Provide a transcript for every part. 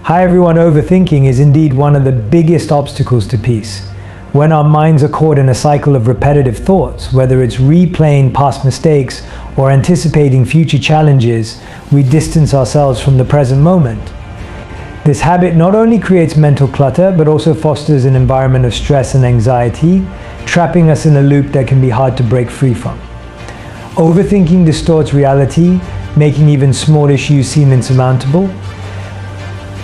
Hi everyone, overthinking is indeed one of the biggest obstacles to peace. When our minds are caught in a cycle of repetitive thoughts, whether it's replaying past mistakes or anticipating future challenges, we distance ourselves from the present moment. This habit not only creates mental clutter, but also fosters an environment of stress and anxiety, trapping us in a loop that can be hard to break free from. Overthinking distorts reality, making even small issues seem insurmountable.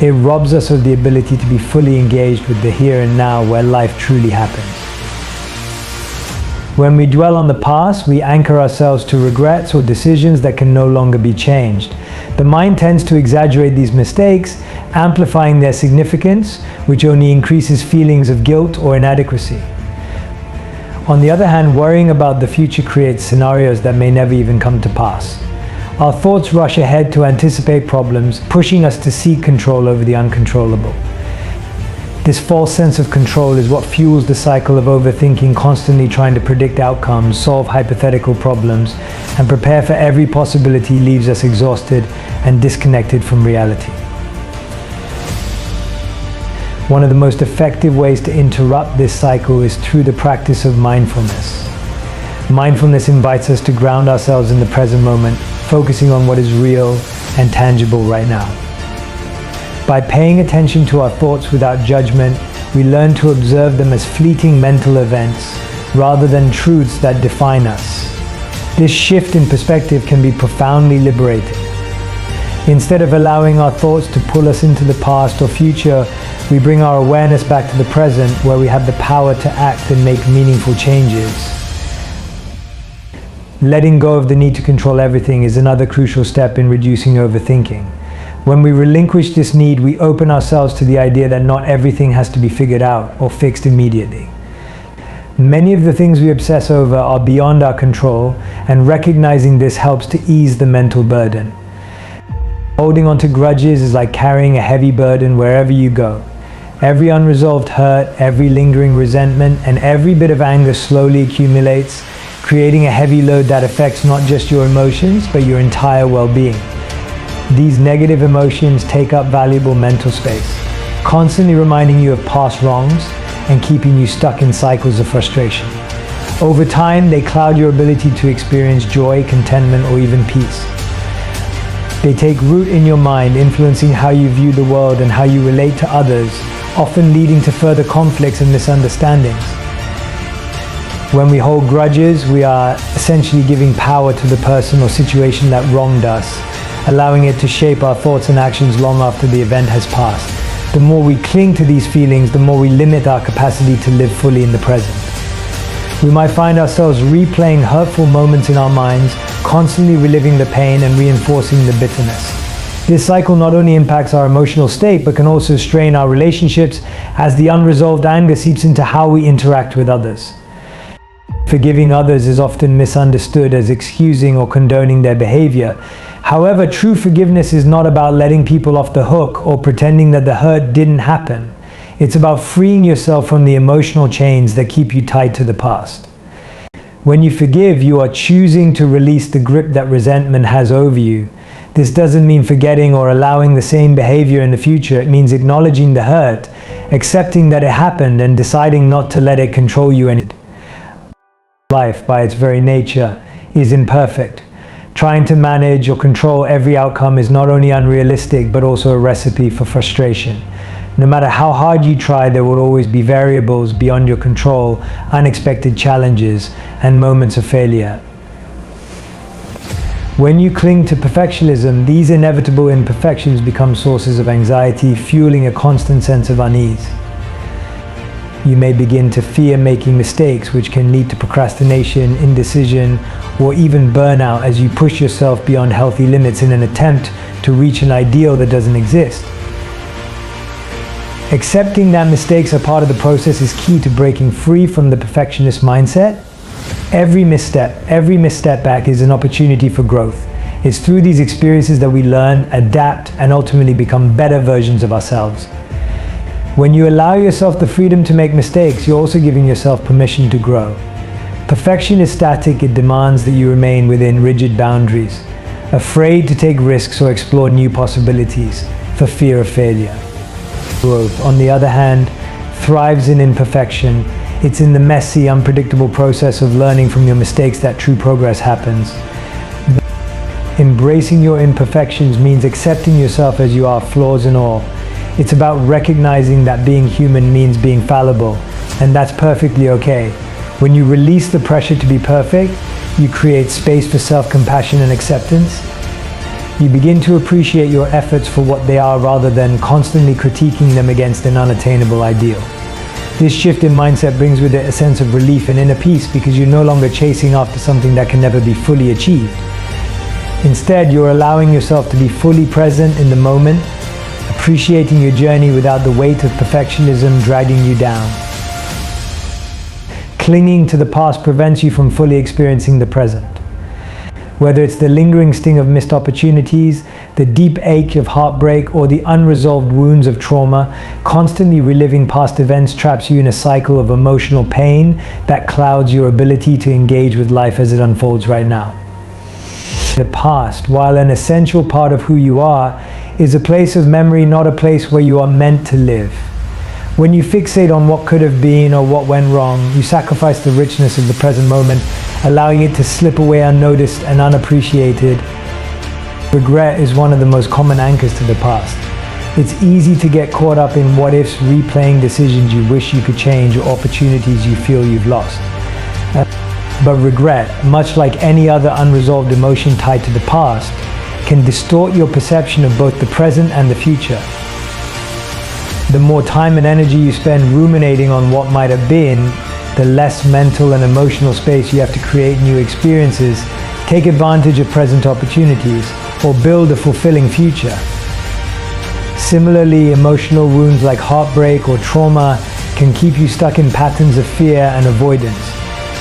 It robs us of the ability to be fully engaged with the here and now where life truly happens. When we dwell on the past, we anchor ourselves to regrets or decisions that can no longer be changed. The mind tends to exaggerate these mistakes, amplifying their significance, which only increases feelings of guilt or inadequacy. On the other hand, worrying about the future creates scenarios that may never even come to pass. Our thoughts rush ahead to anticipate problems, pushing us to seek control over the uncontrollable. This false sense of control is what fuels the cycle of overthinking, constantly trying to predict outcomes, solve hypothetical problems, and prepare for every possibility leaves us exhausted and disconnected from reality. One of the most effective ways to interrupt this cycle is through the practice of mindfulness. Mindfulness invites us to ground ourselves in the present moment, focusing on what is real and tangible right now. By paying attention to our thoughts without judgment, we learn to observe them as fleeting mental events rather than truths that define us. This shift in perspective can be profoundly liberating. Instead of allowing our thoughts to pull us into the past or future, we bring our awareness back to the present, where we have the power to act and make meaningful changes. Letting go of the need to control everything is another crucial step in reducing overthinking. When we relinquish this need, we open ourselves to the idea that not everything has to be figured out or fixed immediately. Many of the things we obsess over are beyond our control, and recognizing this helps to ease the mental burden. Holding on to grudges is like carrying a heavy burden wherever you go. Every unresolved hurt, every lingering resentment, and every bit of anger slowly accumulates, creating a heavy load that affects not just your emotions, but your entire well-being. These negative emotions take up valuable mental space, constantly reminding you of past wrongs and keeping you stuck in cycles of frustration. Over time, they cloud your ability to experience joy, contentment, or even peace. They take root in your mind, influencing how you view the world and how you relate to others, often leading to further conflicts and misunderstandings. When we hold grudges, we are essentially giving power to the person or situation that wronged us, allowing it to shape our thoughts and actions long after the event has passed. The more we cling to these feelings, the more we limit our capacity to live fully in the present. We might find ourselves replaying hurtful moments in our minds, constantly reliving the pain and reinforcing the bitterness. This cycle not only impacts our emotional state, but can also strain our relationships, as the unresolved anger seeps into how we interact with others. Forgiving others is often misunderstood as excusing or condoning their behavior. However, true forgiveness is not about letting people off the hook or pretending that the hurt didn't happen. It's about freeing yourself from the emotional chains that keep you tied to the past. When you forgive, you are choosing to release the grip that resentment has over you. This doesn't mean forgetting or allowing the same behavior in the future. It means acknowledging the hurt, accepting that it happened, and deciding not to let it control you anymore. Life, by its very nature, is imperfect. Trying to manage or control every outcome is not only unrealistic, but also a recipe for frustration. No matter how hard you try, there will always be variables beyond your control, unexpected challenges, and moments of failure. When you cling to perfectionism, these inevitable imperfections become sources of anxiety, fueling a constant sense of unease. You may begin to fear making mistakes, which can lead to procrastination, indecision, or even burnout as you push yourself beyond healthy limits in an attempt to reach an ideal that doesn't exist. Accepting that mistakes are part of the process is key to breaking free from the perfectionist mindset. Every misstep back is an opportunity for growth. It's through these experiences that we learn, adapt, and ultimately become better versions of ourselves. When you allow yourself the freedom to make mistakes, you're also giving yourself permission to grow. Perfection is static. It demands that you remain within rigid boundaries, afraid to take risks or explore new possibilities for fear of failure. Growth, on the other hand, thrives in imperfection. It's in the messy, unpredictable process of learning from your mistakes that true progress happens. Embracing your imperfections means accepting yourself as you are, flaws and all. It's about recognizing that being human means being fallible, and that's perfectly okay. When you release the pressure to be perfect, you create space for self-compassion and acceptance. You begin to appreciate your efforts for what they are rather than constantly critiquing them against an unattainable ideal. This shift in mindset brings with it a sense of relief and inner peace because you're no longer chasing after something that can never be fully achieved. Instead, you're allowing yourself to be fully present in the moment, appreciating your journey without the weight of perfectionism dragging you down. Clinging to the past prevents you from fully experiencing the present. Whether it's the lingering sting of missed opportunities, the deep ache of heartbreak, or the unresolved wounds of trauma, constantly reliving past events traps you in a cycle of emotional pain that clouds your ability to engage with life as it unfolds right now. The past, while an essential part of who you are, is a place of memory, not a place where you are meant to live. When you fixate on what could have been or what went wrong, you sacrifice the richness of the present moment, allowing it to slip away unnoticed and unappreciated. Regret is one of the most common anchors to the past. It's easy to get caught up in what-ifs, replaying decisions you wish you could change or opportunities you feel you've lost. But regret, much like any other unresolved emotion tied to the past, can distort your perception of both the present and the future. The more time and energy you spend ruminating on what might have been, the less mental and emotional space you have to create new experiences, take advantage of present opportunities, or build a fulfilling future. Similarly, emotional wounds like heartbreak or trauma can keep you stuck in patterns of fear and avoidance.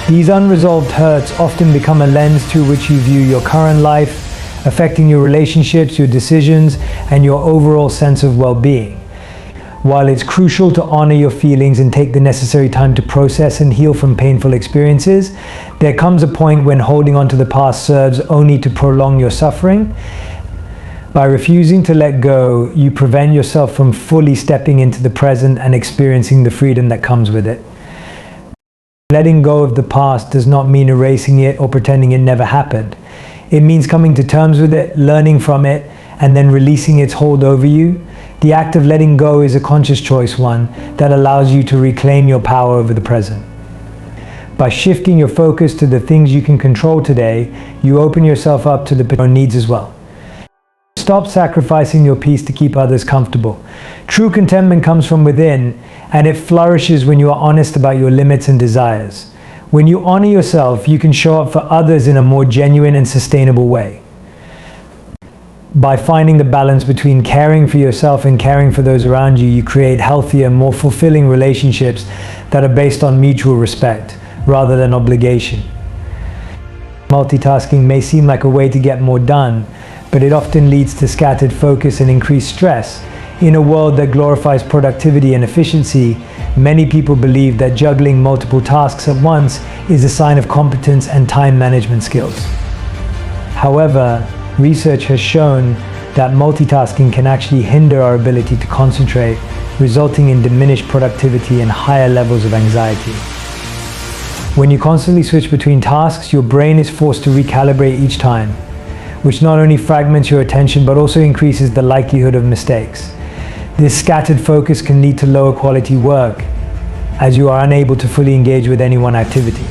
These unresolved hurts often become a lens through which you view your current life, affecting your relationships, your decisions, and your overall sense of well-being. While it's crucial to honor your feelings and take the necessary time to process and heal from painful experiences, there comes a point when holding on to the past serves only to prolong your suffering. By refusing to let go, you prevent yourself from fully stepping into the present and experiencing the freedom that comes with it. Letting go of the past does not mean erasing it or pretending it never happened. It means coming to terms with it, learning from it, and then releasing its hold over you. The act of letting go is a conscious choice, one that allows you to reclaim your power over the present. By shifting your focus to the things you can control today, you open yourself up to the own needs as well. Stop sacrificing your peace to keep others comfortable. True contentment comes from within, and it flourishes when you are honest about your limits and desires. When you honor yourself, you can show up for others in a more genuine and sustainable way. By finding the balance between caring for yourself and caring for those around you, you create healthier, more fulfilling relationships that are based on mutual respect rather than obligation. Multitasking may seem like a way to get more done, but it often leads to scattered focus and increased stress. In a world that glorifies productivity and efficiency, many people believe that juggling multiple tasks at once is a sign of competence and time management skills. However, research has shown that multitasking can actually hinder our ability to concentrate, resulting in diminished productivity and higher levels of anxiety. When you constantly switch between tasks, your brain is forced to recalibrate each time, which not only fragments your attention but also increases the likelihood of mistakes. This scattered focus can lead to lower quality work, as you are unable to fully engage with any one activity.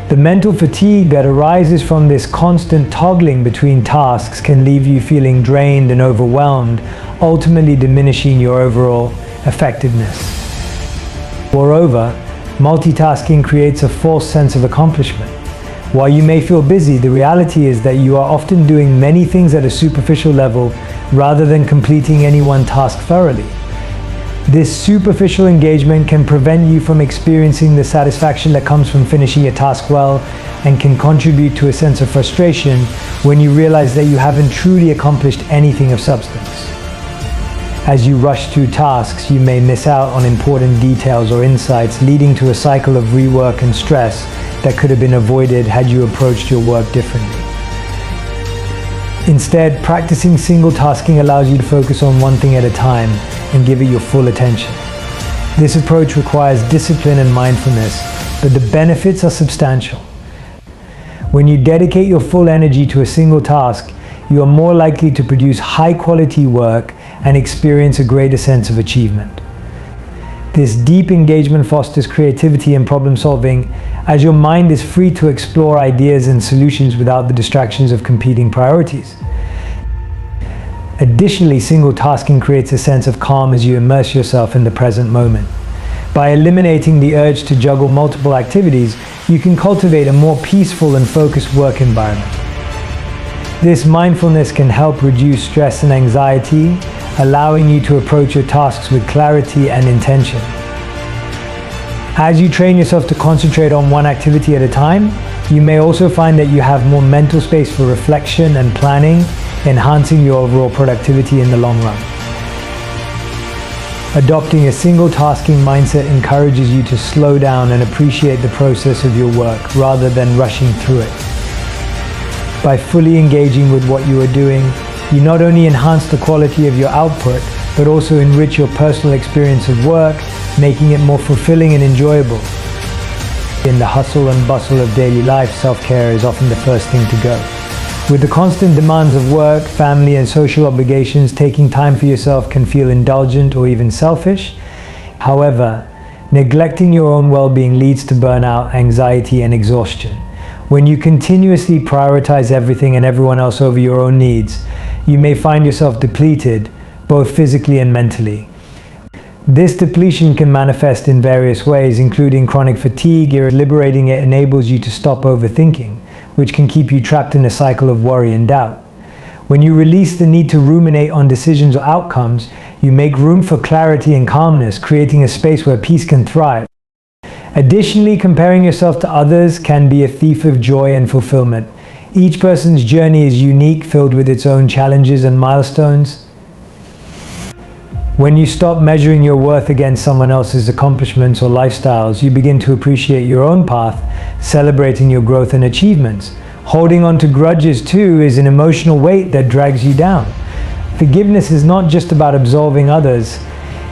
The mental fatigue that arises from this constant toggling between tasks can leave you feeling drained and overwhelmed, ultimately diminishing your overall effectiveness. Moreover, multitasking creates a false sense of accomplishment. While you may feel busy, the reality is that you are often doing many things at a superficial level rather than completing any one task thoroughly. This superficial engagement can prevent you from experiencing the satisfaction that comes from finishing a task well and can contribute to a sense of frustration when you realize that you haven't truly accomplished anything of substance. As you rush through tasks, you may miss out on important details or insights, leading to a cycle of rework and stress that could have been avoided had you approached your work differently. Instead, practicing single tasking allows you to focus on one thing at a time and give it your full attention. This approach requires discipline and mindfulness, but the benefits are substantial. When you dedicate your full energy to a single task, you are more likely to produce high-quality work and experience a greater sense of achievement. This deep engagement fosters creativity and problem solving, as your mind is free to explore ideas and solutions without the distractions of competing priorities. Additionally, single tasking creates a sense of calm as you immerse yourself in the present moment. By eliminating the urge to juggle multiple activities, you can cultivate a more peaceful and focused work environment. This mindfulness can help reduce stress and anxiety, allowing you to approach your tasks with clarity and intention. As you train yourself to concentrate on one activity at a time, you may also find that you have more mental space for reflection and planning, enhancing your overall productivity in the long run. Adopting a single tasking mindset encourages you to slow down and appreciate the process of your work rather than rushing through it. By fully engaging with what you are doing, you not only enhance the quality of your output, but also enrich your personal experience of work, making it more fulfilling and enjoyable. In the hustle and bustle of daily life, self-care is often the first thing to go. With the constant demands of work, family, and social obligations, taking time for yourself can feel indulgent or even selfish. However, neglecting your own well-being leads to burnout, anxiety, and exhaustion. When you continuously prioritize everything and everyone else over your own needs, you may find yourself depleted, both physically and mentally. This depletion can manifest in various ways, including chronic fatigue. Liberating it enables you to stop overthinking, which can keep you trapped in a cycle of worry and doubt. When you release the need to ruminate on decisions or outcomes, you make room for clarity and calmness, creating a space where peace can thrive. Additionally, comparing yourself to others can be a thief of joy and fulfillment. Each person's journey is unique, filled with its own challenges and milestones. When you stop measuring your worth against someone else's accomplishments or lifestyles, you begin to appreciate your own path, celebrating your growth and achievements. Holding on to grudges, too, is an emotional weight that drags you down. Forgiveness is not just about absolving others.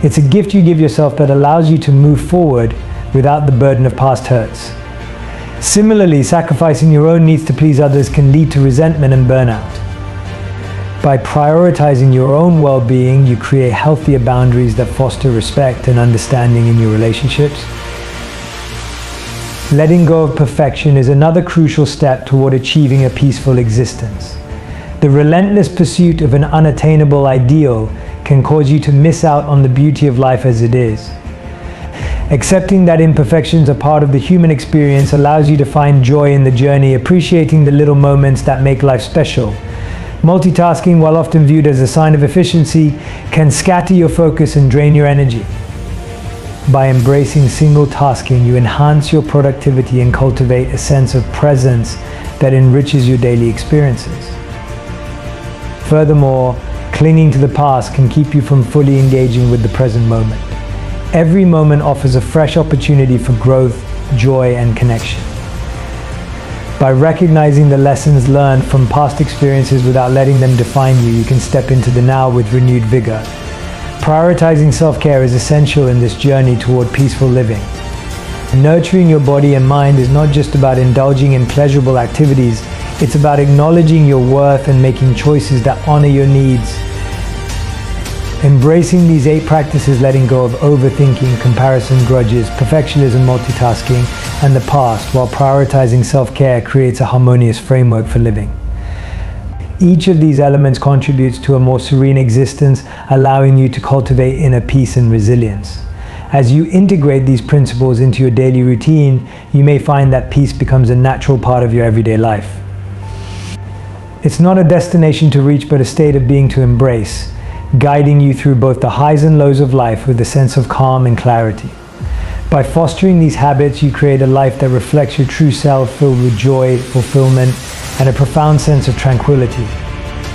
It's a gift you give yourself that allows you to move forward without the burden of past hurts. Similarly, sacrificing your own needs to please others can lead to resentment and burnout. By prioritizing your own well-being, you create healthier boundaries that foster respect and understanding in your relationships. Letting go of perfection is another crucial step toward achieving a peaceful existence. The relentless pursuit of an unattainable ideal can cause you to miss out on the beauty of life as it is. Accepting that imperfections are part of the human experience allows you to find joy in the journey, appreciating the little moments that make life special. Multitasking, while often viewed as a sign of efficiency, can scatter your focus and drain your energy. By embracing single tasking, you enhance your productivity and cultivate a sense of presence that enriches your daily experiences. Furthermore, clinging to the past can keep you from fully engaging with the present moment. Every moment offers a fresh opportunity for growth, joy, and connection. By recognizing the lessons learned from past experiences without letting them define you, you can step into the now with renewed vigor. Prioritizing self-care is essential in this journey toward peaceful living. Nurturing your body and mind is not just about indulging in pleasurable activities, it's about acknowledging your worth and making choices that honor your needs. Embracing these 8 practices, letting go of overthinking, comparison, grudges, perfectionism, multitasking, and the past, while prioritizing self-care, creates a harmonious framework for living. Each of these elements contributes to a more serene existence, allowing you to cultivate inner peace and resilience. As you integrate these principles into your daily routine, you may find that peace becomes a natural part of your everyday life. It's not a destination to reach, but a state of being to embrace, guiding you through both the highs and lows of life with a sense of calm and clarity. By fostering these habits, you create a life that reflects your true self, filled with joy, fulfillment, and a profound sense of tranquility.